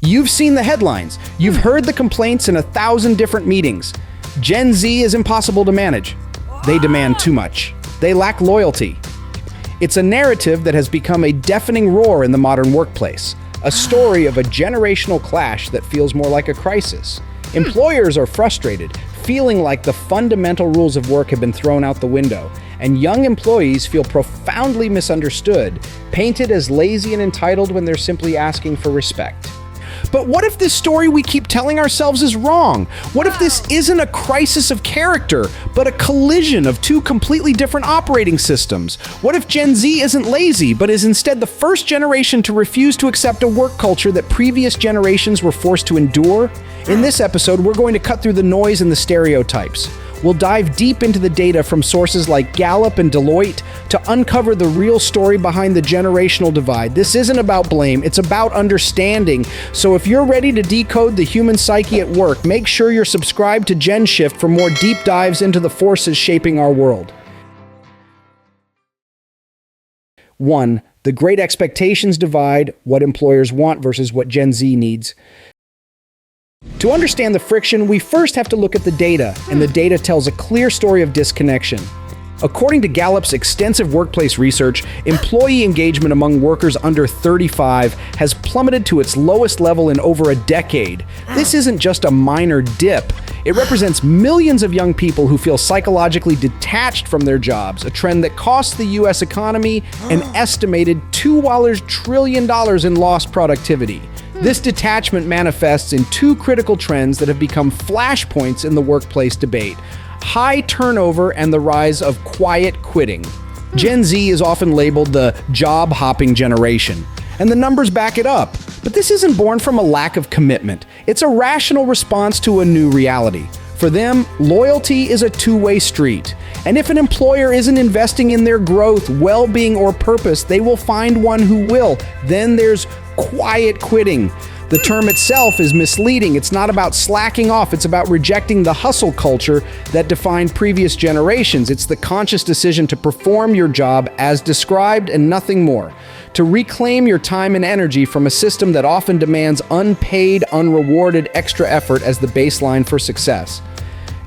You've seen the headlines. You've heard the complaints in 1,000 different meetings. Gen Z is impossible to manage. They demand too much. They lack loyalty. It's a narrative that has become a deafening roar in the modern workplace. A story of a generational clash that feels more like a crisis. Employers are frustrated, feeling like the fundamental rules of work have been thrown out the window, and young employees feel profoundly misunderstood, painted as lazy and entitled when they're simply asking for respect. But what if this story we keep telling ourselves is wrong? What if this isn't a crisis of character, but a collision of two completely different operating systems? What if Gen Z isn't lazy, but is instead the first generation to refuse to accept a work culture that previous generations were forced to endure? In this episode, we're going to cut through the noise and the stereotypes. We'll dive deep into the data from sources like Gallup and Deloitte to uncover the real story behind the generational divide. This isn't about blame, it's about understanding. So if you're ready to decode the human psyche at work, make sure you're subscribed to GENSHIFT for more deep dives into the forces shaping our world. 1. The Great Expectations Divide, what employers want versus what Gen Z needs. To understand the friction, we first have to look at the data, and the data tells a clear story of disconnection. According to Gallup's extensive workplace research, employee engagement among workers under 35 has plummeted to its lowest level in over a decade. This isn't just a minor dip. It represents millions of young people who feel psychologically detached from their jobs, a trend that costs the U.S. economy an estimated $2 trillion in lost productivity. This detachment manifests in two critical trends that have become flashpoints in the workplace debate: high turnover and the rise of quiet quitting. Gen Z is often labeled the job-hopping generation, and the numbers back it up. But this isn't born from a lack of commitment. It's a rational response to a new reality. For them, loyalty is a two-way street. And if an employer isn't investing in their growth, well-being, or purpose, they will find one who will. Then there's quiet quitting. The term itself is misleading. It's not about slacking off. It's about rejecting the hustle culture that defined previous generations. It's the conscious decision to perform your job as described and nothing more. To reclaim your time and energy from a system that often demands unpaid, unrewarded extra effort as the baseline for success.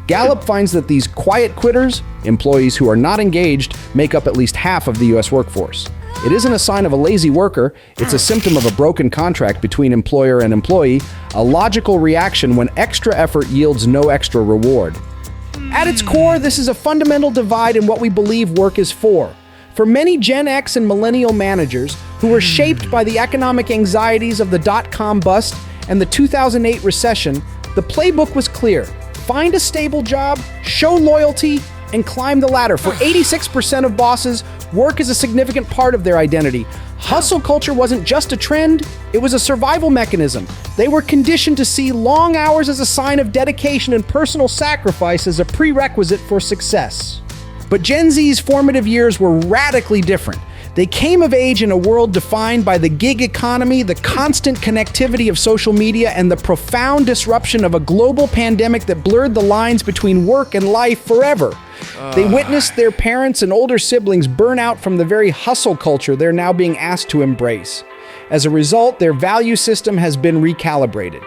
Gallup finds that these quiet quitters, employees who are not engaged, make up at least half of the U.S. workforce. It isn't a sign of a lazy worker, it's a symptom of a broken contract between employer and employee, a logical reaction when extra effort yields no extra reward. At its core, this is a fundamental divide in what we believe work is for. For many Gen X and Millennial managers who were shaped by the economic anxieties of the dot-com bust and the 2008 recession, the playbook was clear. Find a stable job, show loyalty, and climb the ladder. For 86% of bosses, work is a significant part of their identity. Hustle culture wasn't just a trend, it was a survival mechanism. They were conditioned to see long hours as a sign of dedication and personal sacrifice as a prerequisite for success. But Gen Z's formative years were radically different. They came of age in a world defined by the gig economy, the constant connectivity of social media, and the profound disruption of a global pandemic that blurred the lines between work and life forever. They witnessed their parents and older siblings burn out from the very hustle culture they're now being asked to embrace. As a result, their value system has been recalibrated.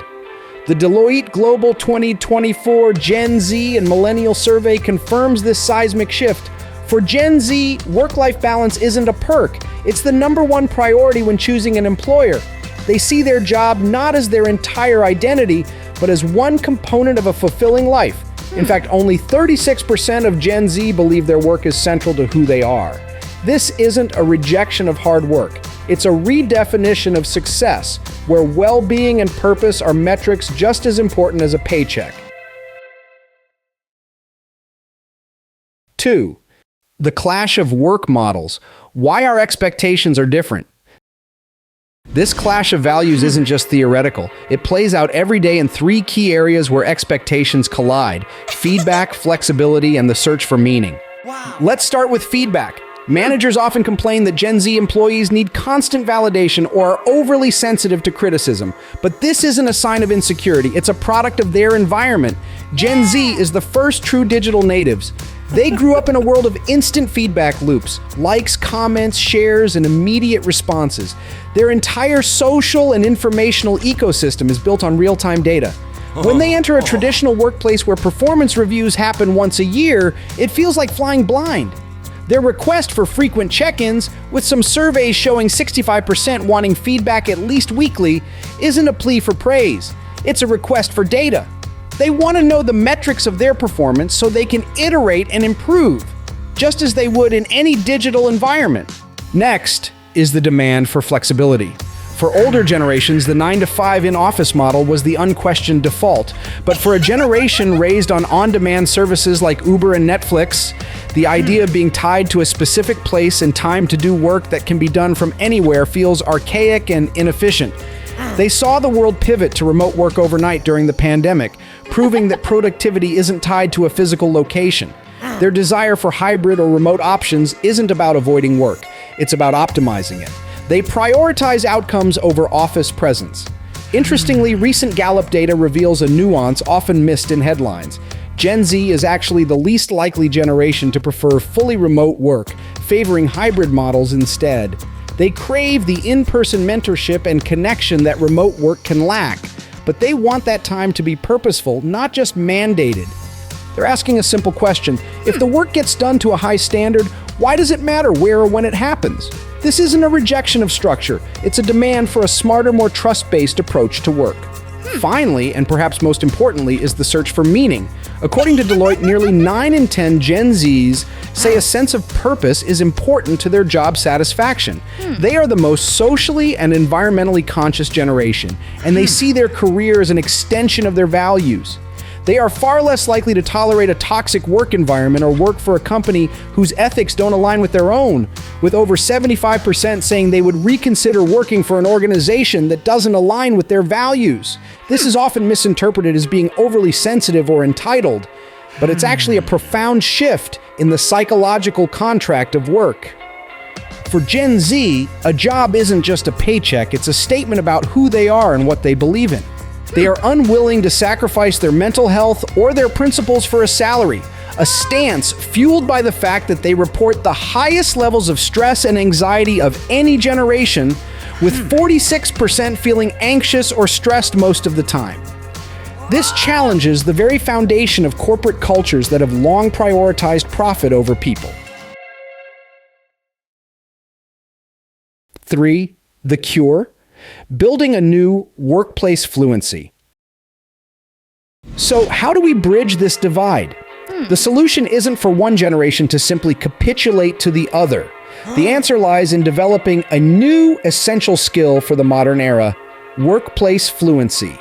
The Deloitte Global 2024 Gen Z and Millennial Survey confirms this seismic shift. For Gen Z, work-life balance isn't a perk. It's the number one priority when choosing an employer. They see their job not as their entire identity, but as one component of a fulfilling life. In fact, only 36% of Gen Z believe their work is central to who they are. This isn't a rejection of hard work. It's a redefinition of success, where well-being and purpose are metrics just as important as a paycheck. 2. The clash of work models. Why our expectations are different. This clash of values isn't just theoretical. It plays out every day in three key areas where expectations collide: feedback, flexibility, and the search for meaning. Let's start with feedback. Managers often complain that Gen Z employees need constant validation or are overly sensitive to criticism. But this isn't a sign of insecurity. It's a product of their environment. Gen Z is the first true digital natives. They grew up in a world of instant feedback loops, likes, comments, shares, and immediate responses. Their entire social and informational ecosystem is built on real-time data. When they enter a traditional workplace where performance reviews happen once a year, it feels like flying blind. Their request for frequent check-ins, with some surveys showing 65% wanting feedback at least weekly, isn't a plea for praise. It's a request for data. They want to know the metrics of their performance so they can iterate and improve, just as they would in any digital environment. Next is the demand for flexibility. For older generations, the 9-to-5 in-office model was the unquestioned default. But for a generation raised on on-demand services like Uber and Netflix, the idea of being tied to a specific place and time to do work that can be done from anywhere feels archaic and inefficient. They saw the world pivot to remote work overnight during the pandemic, proving that productivity isn't tied to a physical location. Their desire for hybrid or remote options isn't about avoiding work, it's about optimizing it. They prioritize outcomes over office presence. Interestingly, recent Gallup data reveals a nuance often missed in headlines. Gen Z is actually the least likely generation to prefer fully remote work, favoring hybrid models instead. They crave the in-person mentorship and connection that remote work can lack, but they want that time to be purposeful, not just mandated. They're asking a simple question: if the work gets done to a high standard, why does it matter where or when it happens? This isn't a rejection of structure, it's a demand for a smarter, more trust-based approach to work. Finally, and perhaps most importantly, is the search for meaning. According to Deloitte, nearly 9 in 10 Gen Zs say a sense of purpose is important to their job satisfaction. They are the most socially and environmentally conscious generation, and they see their career as an extension of their values. They are far less likely to tolerate a toxic work environment or work for a company whose ethics don't align with their own, with over 75% saying they would reconsider working for an organization that doesn't align with their values. This is often misinterpreted as being overly sensitive or entitled, but it's actually a profound shift in the psychological contract of work. For Gen Z, a job isn't just a paycheck, it's a statement about who they are and what they believe in. They are unwilling to sacrifice their mental health or their principles for a salary, a stance fueled by the fact that they report the highest levels of stress and anxiety of any generation, with 46% feeling anxious or stressed most of the time. This challenges the very foundation of corporate cultures that have long prioritized profit over people. 3. The cure: building a new workplace fluency. So how do we bridge this divide? The solution isn't for one generation to simply capitulate to the other. The answer lies in developing a new essential skill for the modern era: workplace fluency.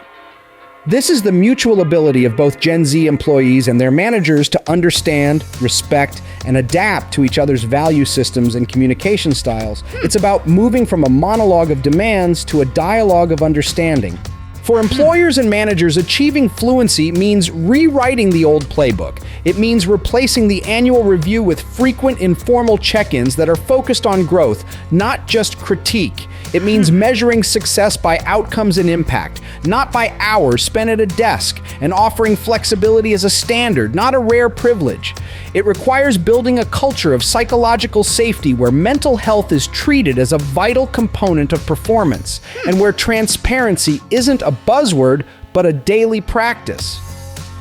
This is the mutual ability of both Gen Z employees and their managers to understand, respect, and adapt to each other's value systems and communication styles. It's about moving from a monologue of demands to a dialogue of understanding. For employers and managers, achieving fluency means rewriting the old playbook. It means replacing the annual review with frequent informal check-ins that are focused on growth, not just critique. It means measuring success by outcomes and impact, not by hours spent at a desk, and offering flexibility as a standard, not a rare privilege. It requires building a culture of psychological safety where mental health is treated as a vital component of performance, and where transparency isn't a buzzword, but a daily practice.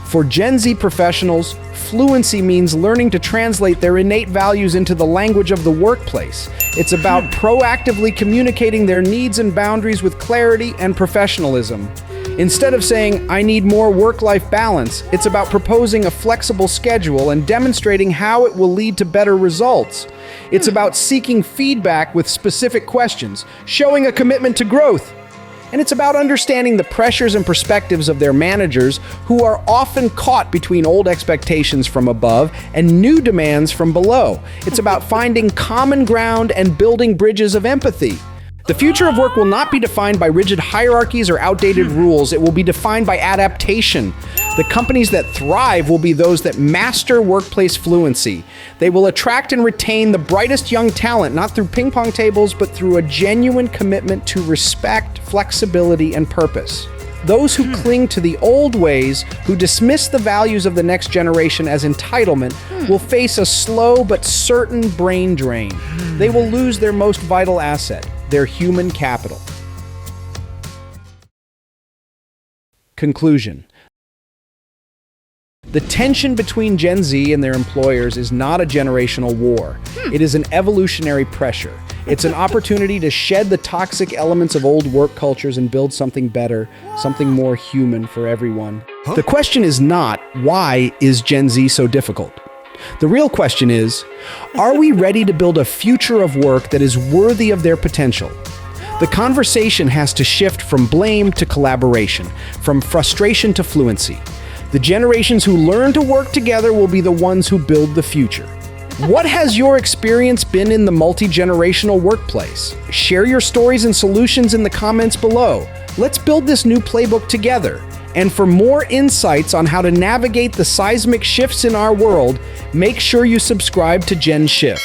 For Gen Z professionals, fluency means learning to translate their innate values into the language of the workplace. It's about proactively communicating their needs and boundaries with clarity and professionalism. Instead of saying, "I need more work-life balance," it's about proposing a flexible schedule and demonstrating how it will lead to better results. It's about seeking feedback with specific questions, showing a commitment to growth. And it's about understanding the pressures and perspectives of their managers, who are often caught between old expectations from above and new demands from below. It's about finding common ground and building bridges of empathy. The future of work will not be defined by rigid hierarchies or outdated rules. It will be defined by adaptation. The companies that thrive will be those that master workplace fluency. They will attract and retain the brightest young talent, not through ping pong tables, but through a genuine commitment to respect, flexibility, and purpose. Those who cling to the old ways, who dismiss the values of the next generation as entitlement, will face a slow but certain brain drain. They will lose their most vital asset, their human capital. Conclusion. The tension between Gen Z and their employers is not a generational war. It is an evolutionary pressure. It's an opportunity to shed the toxic elements of old work cultures and build something better, something more human for everyone. The question is not, why is Gen Z so difficult? The real question is, are we ready to build a future of work that is worthy of their potential? The conversation has to shift from blame to collaboration, from frustration to fluency. The generations who learn to work together will be the ones who build the future. What has your experience been in the multi-generational workplace? Share your stories and solutions in the comments below. Let's build this new playbook together. And for more insights on how to navigate the seismic shifts in our world, make sure you subscribe to GENSHIFT.